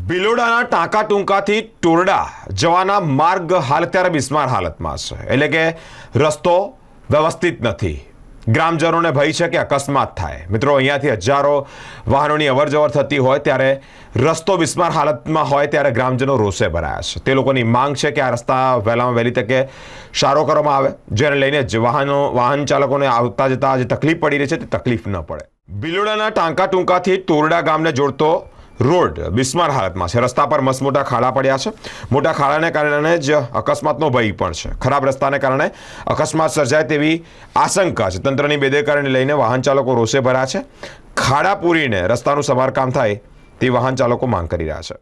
ભિલોડાના ટાંકા ટૂંકાથી ટોરડા જવાના માર્ગ હાલ અત્યારે બિસ્માર હાલતમાં છે. એટલે કે રસ્તો વ્યવસ્થિત નથી. ગ્રામજનોને ભય છે કે અકસ્માત થાય. મિત્રો, અહીંયાથી હજારો વાહનોની અવરજવર થતી હોય ત્યારે રસ્તો બિસ્માર હાલતમાં હોય ત્યારે ગ્રામજનો રોષે ભરાયા છે. તે લોકોની માંગ છે કે આ રસ્તા વહેલામાં વહેલી તકે સારો કરવામાં આવે, જેને લઈને વાહન ચાલકોને આવતા જતા જે તકલીફ પડી રહી છે તે તકલીફ ન પડે. ભિલોડાના ટાંકા ટૂંકાથી ટોરડા ગામને જોડતો રોડ બિસ્માર હાલતમાં છે. રસ્તા પર મસ્ત મોટા ખાડા પડ્યા છે. મોટા ખાડાને કારણે જ અકસ્માતનો ભય પણ છે. ખરાબ રસ્તાને કારણે અકસ્માત સર્જાય તેવી આશંકા છે. તંત્રની બેદરકારીને લઈને વાહન ચાલકો રોષે ભર્યા છે. ખાડા પૂરીને રસ્તાનું સમારકામ થાય તે વાહન ચાલકો માંગ કરી રહ્યા છે.